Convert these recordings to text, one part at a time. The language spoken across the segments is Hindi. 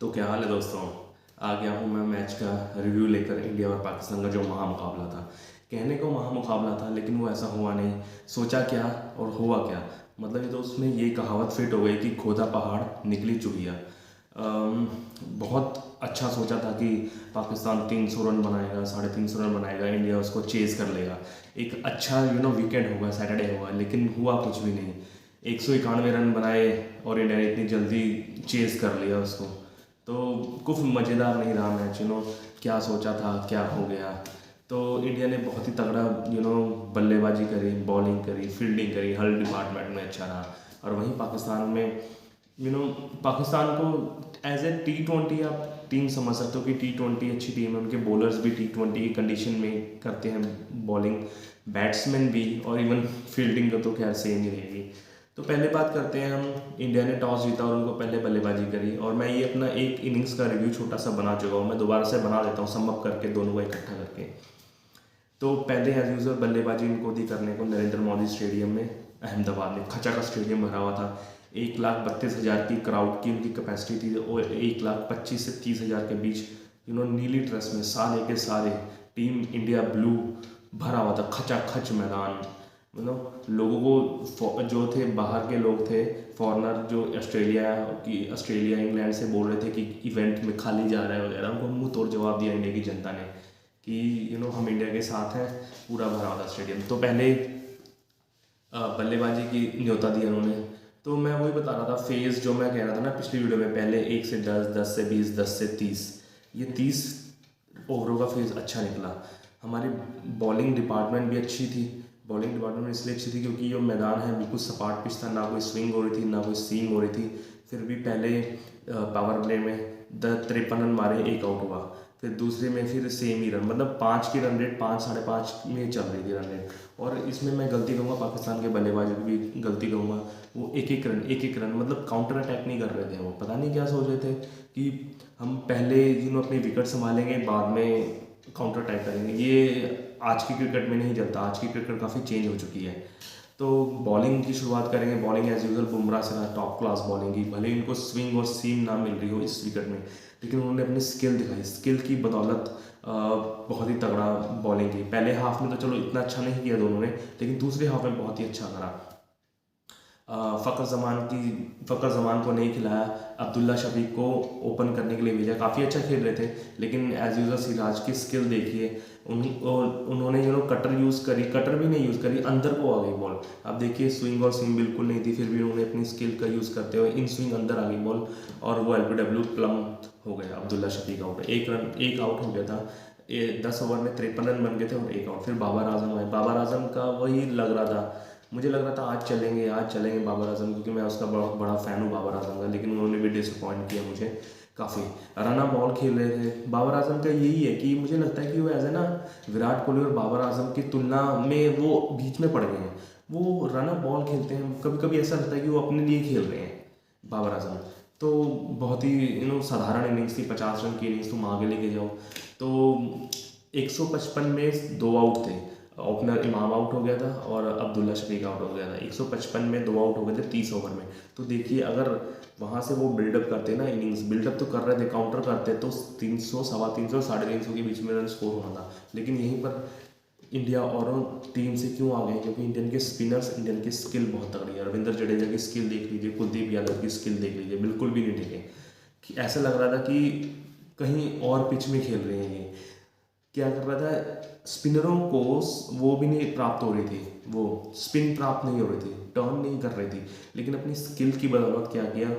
तो क्या हाल है दोस्तों। आ गया हूँ मैं मैच का रिव्यू लेकर। इंडिया और पाकिस्तान का जो महामुकाबला था, कहने को महामुकाबला था लेकिन वो ऐसा हुआ नहीं। सोचा क्या और हुआ क्या, मतलब ये तो उसमें ये कहावत फिट हो गई कि खोदा पहाड़ निकली चुहिया। बहुत अच्छा सोचा था कि पाकिस्तान 300 रन बनाएगा, 350 रन बनाएगा, इंडिया उसको चेज़ कर लेगा। एक अच्छा वीकेंड होगा, सैटरडे होगा, लेकिन हुआ कुछ भी नहीं। 191 रन बनाए और इंडिया ने इतनी जल्दी चेज़ कर लिया उसको। तो कुछ मज़ेदार नहीं रहा मैच। क्या सोचा था क्या हो गया। तो इंडिया ने बहुत ही तगड़ा बल्लेबाजी करी, बॉलिंग करी, फील्डिंग करी, हर डिपार्टमेंट में अच्छा रहा। और वहीं पाकिस्तान में पाकिस्तान को एज ए T20 आप टीम समझ सकते हो कि T20 अच्छी टीम है। उनके बॉलर्स भी T20 की कंडीशन में करते हैं बॉलिंग, बैट्समैन भी, और इवन फील्डिंग का तो खैर सेम ही रहेगी। तो पहले बात करते हैं हम। इंडिया ने टॉस जीता और उनको पहले बल्लेबाजी करी, और मैं ये अपना एक इनिंग्स का रिव्यू छोटा सा बना चुका हूँ। मैं दोबारा से बना देता हूँ सम अप करके, दोनों को इकट्ठा करके। तो पहले एज यूजल बल्लेबाजी इनको दी करने को नरेंद्र मोदी स्टेडियम में, अहमदाबाद में खचा का स्टेडियम भरा हुआ था। 1,32,000 की क्राउड की उनकी कैपेसिटी थी, और 1,25,000 से 30,000 के बीच नीली ड्रेस में सारे के सारे टीम इंडिया ब्लू भरा हुआ था, खचा खच मैदान। लोगों को जो थे बाहर के लोग थे, फॉरनर जो ऑस्ट्रेलिया इंग्लैंड से बोल रहे थे कि इवेंट में खाली जा रहा है वगैरह, उनको मुंह तोड़ जवाब दिया इंडिया की जनता ने कि हम इंडिया के साथ हैं। पूरा भरा हुआ था स्टेडियम। तो पहले बल्लेबाजी की न्योता दी उन्होंने। तो मैं वही बता रहा था, फेज़ जो मैं कह रहा था ना पिछली वीडियो में, पहले 1 से 10, 10 से 20, 10 से 30, ये 30 ओवरों का फेज़ अच्छा निकला। हमारी बॉलिंग डिपार्टमेंट भी अच्छी थी। बॉलिंग डिपार्टमेंट इसलिए अच्छी थी क्योंकि जो मैदान है बिल्कुल सपाट पिच था, ना कोई स्विंग हो रही थी ना कोई सीम हो रही थी। फिर भी पहले पावर प्ले में 53 रन मारे, एक आउट हुआ। फिर दूसरे में फिर सेम ही रन, मतलब 5 की रन रेट, 5, 5.5 में चल रही थी रन रेट। और इसमें मैं गलती कहूँगा पाकिस्तान के बल्लेबाजों की भी गलती कहूँगा। वो एक एक रन मतलब काउंटर अटैक नहीं कर रहे थे। वो पता नहीं क्या सोच रहे थे कि हम पहले अपनी विकेट संभालेंगे, बाद में काउंटर अटैक करेंगे। ये आज की क्रिकेट में नहीं चलता। आज की क्रिकेट काफ़ी चेंज हो चुकी है। तो बॉलिंग की शुरुआत करेंगे। बॉलिंग एज यूजल बुमराह से रहा, टॉप क्लास बॉलिंग की। भले इनको स्विंग और सीम ना मिल रही हो इस विकेट में, लेकिन उन्होंने अपनी स्किल दिखाई। स्किल की बदौलत बहुत ही तगड़ा बॉलिंग की। पहले हाफ में तो चलो इतना अच्छा नहीं किया दोनों ने, लेकिन दूसरे हाफ में बहुत ही अच्छा करा। फ़खर ज़मान को नहीं खिलाया, अब्दुल्ला शफीक को ओपन करने के लिए भेजा। काफ़ी अच्छा खेल रहे थे, लेकिन एज यूजल सिराज की स्किल देखिए। उन्होंने कटर यूज़ करी, कटर भी नहीं यूज़ करी, अंदर को आ गई बॉल। अब देखिए स्विंग और स्विंग बिल्कुल नहीं थी, फिर भी उन्होंने अपनी स्किल का यूज़ करते हुए इन स्विंग अंदर आ गई बॉल, और वो LBW प्लम हो गया। अब्दुल्ला शफीक आउट, एक आउट हो गया था। 10 ओवर में 53 रन बन गए थे और एक आउट। फिर बाबर आजम आए। बाबर आजम का वही लग रहा था, मुझे लग रहा था आज चलेंगे बाबर आजम, क्योंकि मैं उसका बहुत बड़ा फ़ैन हूँ बाबर आजम का। लेकिन उन्होंने भी डिसअपॉइंट किया मुझे काफ़ी। रन बॉल खेल रहे थे। बाबर आजम का यही है कि मुझे लगता है कि वो एज ए विराट कोहली और बाबर आजम की तुलना में वो बीच में पड़ गए हैं। वो रन बॉल खेलते हैं, कभी कभी ऐसा लगता है कि वो अपने लिए खेल रहे हैं बाबर आजम। तो बहुत ही साधारण इनिंग्स थी, 50 रन की इनिंग्स, तुम आगे लेके जाओ। तो 155 में 2 आउट थे। ओपनर इमाम आउट हो गया था और अब्दुल्ला शफीक आउट हो गया था। 155 में 2 आउट हो गए थे 30 ओवर में। तो देखिए अगर वहाँ से वो बिल्डअप करते ना, इनिंग्स बिल्डअप तो कर रहे थे, काउंटर करते, तो 300, 350, 350 के बीच में रन स्कोर होना था। लेकिन यहीं पर इंडिया और टीम से क्यों आ गए, क्योंकि इंडियन के स्पिनर्स, इंडियन की स्किल बहुत तगड़ी है। रविंद्र जडेजा की स्किल देख लीजिए, कुलदीप यादव की स्किल देख लीजिए, बिल्कुल भी नहीं टिके। कि ऐसा लग रहा था कि कहीं और पिच में खेल रहे हैं ये। क्या कर रहा था, स्पिनरों को वो भी नहीं प्राप्त हो रही थी, वो स्पिन प्राप्त नहीं हो रही थी, टर्न नहीं कर रही थी। लेकिन अपनी स्किल की बदौलत क्या किया,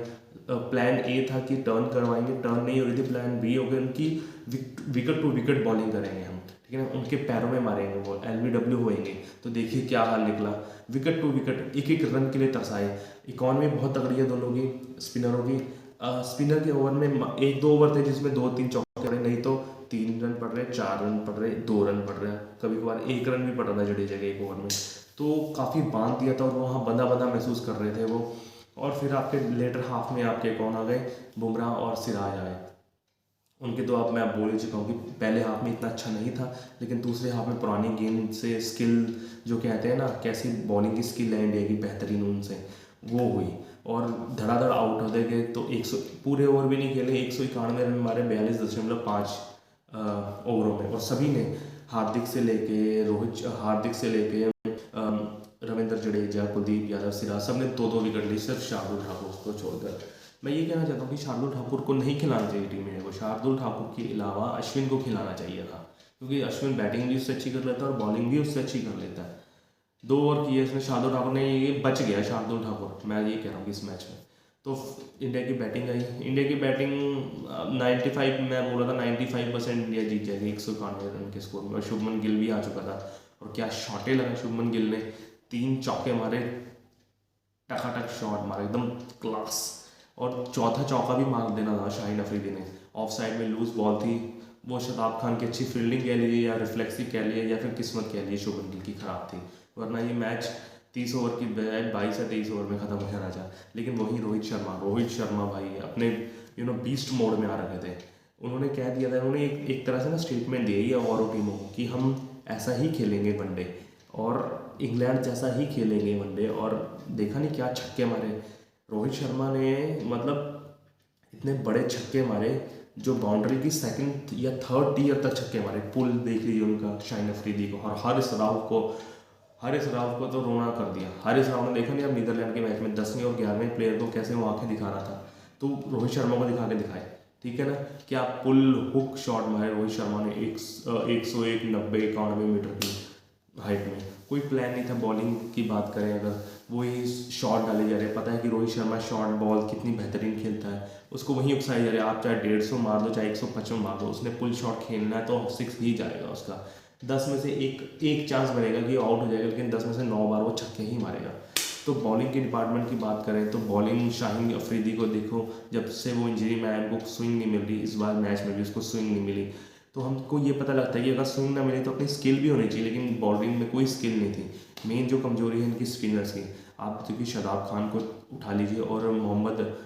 प्लान ए था कि टर्न करवाएंगे, टर्न नहीं हो रही थी। प्लान बी हो गया उनकी, विकेट टू विकेट बॉलिंग करेंगे हम, ठीक है ना, उनके पैरों में मारेंगे बॉल, LBW होएंगे। तो देखिए क्या हाल निकला, विकेट टू विकेट, एक एक रन के लिए तरसाए। इकॉनमी बहुत तगड़ी है दोनों की, स्पिनरों की। स्पिनर के ओवर में 1-2 ओवर थे जिसमें 2-3 चौके पड़े, नहीं तो 3 रन पड़ रहे, 4 रन पड़ रहे, 2 रन पड़ रहे, कभी कभार 1 रन भी पड़ रहा था जडेजा के एक ओवर में। तो काफ़ी बांध दिया था और वहाँ बंदा बंदा महसूस कर रहे थे वो। और फिर आपके लेटर हाफ में आपके कौन आ गए, बुमराह और सिराज आए। उनके तो अब मैं बोल ही चुका हूँ कि पहले हाफ में इतना अच्छा नहीं था, लेकिन दूसरे हाफ में पुरानी गेंद से स्किल, जो कहते हैं ना, कैसी बॉलिंग की स्किल है इंडिया की बेहतरीन, उनसे वो हुई। और धड़ाधड़ आउट होते गए। तो 100 पूरे ओवर भी नहीं खेले, 191 रन मारे 42.5 ओवरों में। और सभी ने हार्दिक से लेके रविंद्र जडेजा, कुलदीप यादव, सिराज, सब ने 2-2 विकेट ली, सिर्फ शार्दुल ठाकुर को छोड़कर। मैं ये कहना चाहता हूँ कि शार्दुल ठाकुर को नहीं खिलाना चाहिए टीम इंडिया को। शार्दुल ठाकुर के अलावा अश्विन को खिलाना चाहिए था, क्योंकि अश्विन बैटिंग भी उससे अच्छी कर लेता है और बॉलिंग भी उससे अच्छी कर लेता है। 2 ओवर किए इसमें शार्दुल ठाकुर ने, ये बच गया शार्दुल ठाकुर, मैं ये कह रहा हूँ कि इस मैच में। तो इंडिया की बैटिंग आई, इंडिया की बैटिंग 95, मैं बोल रहा था 95% इंडिया जीत जाएगी 191 रन के स्कोर में। और शुभमन गिल भी आ चुका था, और क्या शॉटे लगा शुभमन गिल ने, 3 चौके मारे, टकाटक शॉट मारे, एकदम क्लास। और चौथा चौका भी मार देना था शाहीन अफरीदी ने, ऑफ साइड में लूज बॉल थी, वो शताब खान की अच्छी फील्डिंग कह लीजिए या रिफ्लेक्सिव कह लीजिए या फिर किस्मत कह लीजिए शुभमन गिल की ख़राब थी, वरना ये मैच 30 ओवर की बजाय 22 या 23 ओवर में ख़त्म हो जाना था। लेकिन वही रोहित शर्मा भाई अपने बीस्ट मोड में आ रखे थे। उन्होंने क्या दिया था, उन्होंने एक तरह से ना स्टेटमेंट दिया ही और टीमों को कि हम ऐसा ही खेलेंगे वनडे, और इंग्लैंड जैसा ही खेलेंगे वनडे। और देखा नहीं क्या छक्के मारे रोहित शर्मा ने, मतलब इतने बड़े छक्के मारे जो बाउंड्री की 2nd या 3rd टीयर तक छक्के मारे। पुल देख लीजिए उनका, शाहीन अफरीदी को, और हारिस राव को तो रोना कर दिया। हारिस राव ने देखा नहीं अब नीदरलैंड के मैच में 10वें और 11वें प्लेयर को कैसे वो आंखें दिखा रहा था, तो रोहित शर्मा को दिखा के दिखाए, ठीक है ना। क्या पुल हुक शॉट मारे रोहित शर्मा ने 101, 90, 91 मीटर की हाइट में। कोई प्लान नहीं था। बॉलिंग की बात करें अगर, वही शॉट डाले जा रहे, पता है कि रोहित शर्मा शॉर्ट बॉल कितनी बेहतरीन खेलता है, उसको वहीं उकसाए जा रहे हैं। आप चाहे 150 मार दो, चाहे 155 मार दो, उसने पुल शॉट खेलना है तो 6 ही जाएगा उसका। 10 में से एक चांस बनेगा कि आउट हो जाएगा, लेकिन 10 में से 9 बार वो छक्के ही मारेगा। तो बॉलिंग के डिपार्टमेंट की बात करें तो बॉलिंग शाहीन अफरीदी को देखो, जब से वो इंजरी में आया उनको स्विंग नहीं मिल रही, इस बार मैच में भी उसको स्विंग नहीं मिली। तो हमको ये पता लगता है कि अगर स्विंग ना मिले तो अपनी स्किल भी होनी चाहिए, लेकिन बॉलिंग में कोई स्किल नहीं थी। मेन जो कमजोरी है इनकी स्पिनर्स की। आप देखिए शदाब खान को उठा लीजिए और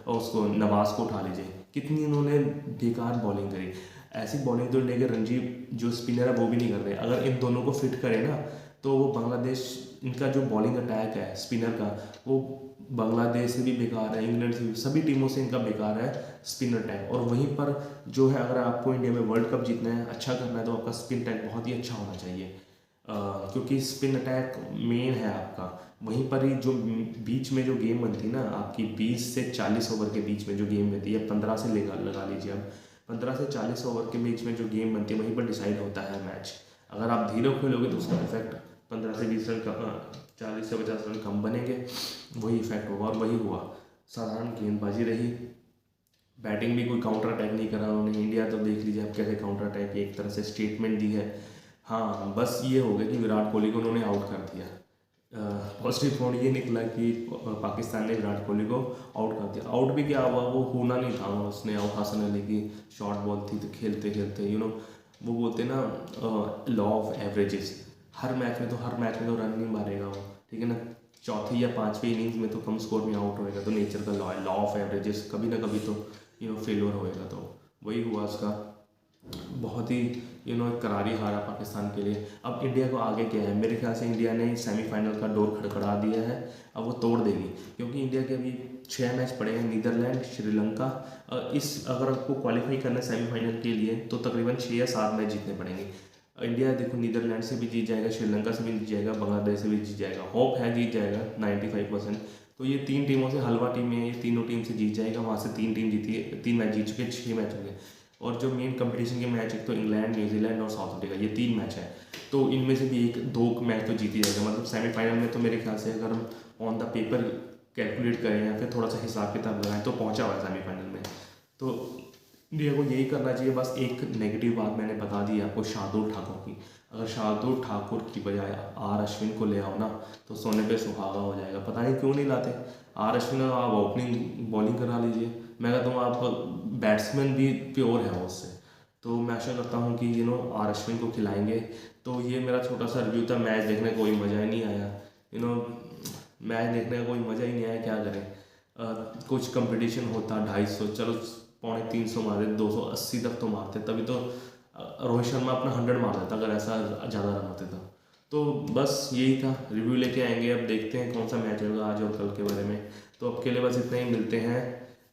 उसको नवाज को उठा लीजिए, कितनी इन्होंने बेकार बॉलिंग करी। ऐसी बॉलिंग तो इंडिया के रणजी जो स्पिनर है वो भी नहीं कर रहे। अगर इन दोनों को फिट करें ना तो वो बांग्लादेश, इनका जो बॉलिंग अटैक है स्पिनर का, वो बांग्लादेश से भी बेकार है, इंग्लैंड से भी, सभी टीमों से इनका बेकार है स्पिन अटैक। और वहीं पर जो है, अगर आपको इंडिया में वर्ल्ड कप जीतना है, अच्छा करना है, तो आपका स्पिन अटैक बहुत ही अच्छा होना चाहिए, क्योंकि स्पिन अटैक मेन है आपका। वहीं पर ही जो बीच में जो गेम बनती है ना आपकी, 20 से 40 ओवर के बीच में जो गेम बनती है, 15 से लगा लीजिए अब, 15 से 40 ओवर के बीच में जो गेम बनती है वहीं पर डिसाइड होता है मैच। अगर आप धीरे खेलोगे तो उसका इफेक्ट 15 से 20 रन का, 40 से 50 रन कम बनेंगे, वही इफेक्ट होगा। और वही हुआ, साधारण गेंदबाजी रही, बैटिंग भी कोई काउंटर अटैक नहीं करा उन्होंने। इंडिया तो देख लीजिए आप कैसे काउंटर अटैक की एक तरह से स्टेटमेंट दी है। हाँ, बस ये हो गया कि विराट कोहली को उन्होंने आउट कर दिया। पॉजिटिव पॉइंट ये निकला कि पाकिस्तान ने विराट कोहली को आउट कर दिया। आउट भी क्या हुआ, वो होना नहीं था, उसने आउट हसन अली की शॉर्ट बॉल थी, तो खेलते खेलते वो बोलते ना law of averages, her match में तो रन नहीं मारेगा वो, ठीक है ना। चौथी या 5वीं इनिंग्स में तो कम स्कोर में आउट होएगा, तो नेचर का लॉ है, लॉ ऑफ एवरेजेस, कभी ना कभी तो फेलियर होएगा। तो वही हुआ उसका। बहुत ही करारी हारा पाकिस्तान के लिए। अब इंडिया को आगे क्या है, मेरे ख्याल से इंडिया ने सेमीफाइनल का डोर खड़खड़ा दिया है, अब वो तोड़ देगी, क्योंकि इंडिया के अभी 6 मैच पड़े हैं, नीदरलैंड, श्रीलंका। अगर आपको क्वालिफाई करना है सेमीफाइनल के लिए तो तकरीबन 6 या 7 मैच जीतने पड़ेंगे। इंडिया देखो नीदरलैंड से भी जीत जाएगा, श्रीलंका से भी जीत जाएगा, बांग्लादेश से भी जीत जाएगा, होप है जीत जाएगा 95%। तो ये 3 टीमों से हलवा टीम है, ये तीनों टीम से जीत जाएगा। वहाँ से 3 टीम जीती है, 3 मैच जीत चुके, 6 मैच हो गए। और जो मेन कंपटीशन के मैच एक तो इंग्लैंड, न्यूजीलैंड और साउथ अफ्रीका, ये 3 मैच है, तो इनमें से भी 1-2 मैच तो जीती जाएगा। मतलब सेमीफाइनल में तो मेरे ख्याल से अगर हम ऑन द पेपर कैलकुलेट करें या फिर थोड़ा सा हिसाब किताब लगाएं तो पहुंचा हुआ है सेमीफाइनल में। तो इंडिया को यही करना चाहिए। बस एक नेगेटिव बात मैंने बता दी आपको शार्दुल ठाकुर की, अगर शार्दुल ठाकुर की बजाय आर अश्विन को ले आओ ना तो सोने पे सुहागा हो जाएगा। पता नहीं क्यों नहीं लाते आर अश्विन, आप ओपनिंग बॉलिंग करा लीजिए। मैं कहता हूँ आपका बैट्समैन भी प्योर है उससे। तो मैं आशा करता हूँ कि आर अश्विन को खिलाएंगे। तो ये मेरा छोटा सा रिव्यू था। मैच देखने का कोई मज़ा ही नहीं आया, मैच देखने का कोई मज़ा ही नहीं आया, क्या करें। कुछ कंपटीशन होता 250, चलो 250 मारे, 280 तक तो मारते, तभी तो रोहित शर्मा अपना 100 मार देता अगर ऐसा ज़्यादा रन होते तो। तो बस यही था, रिव्यू लेके आएंगे। अब देखते हैं कौन सा मैच होगा आज और कल के बारे में। तो अब के लिए बस इतना ही, मिलते हैं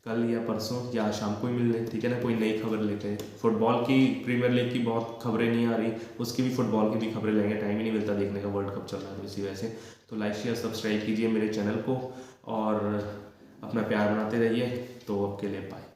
कल या परसों या शाम को ही मिल लें, ठीक है ना, कोई नई खबर लेते हैं। फुटबॉल की, प्रीमियर लीग की बहुत खबरें नहीं आ रही, उसकी भी, फुटबॉल की भी खबरें लेंगे, टाइम ही नहीं मिलता देखने का, वर्ल्ड कप चल रहा है तो इसी वजह से। तो लाइक शेयर सब्सक्राइब कीजिए मेरे चैनल को और अपना प्यार बनाते रहिए। तो अब के लिए बाय।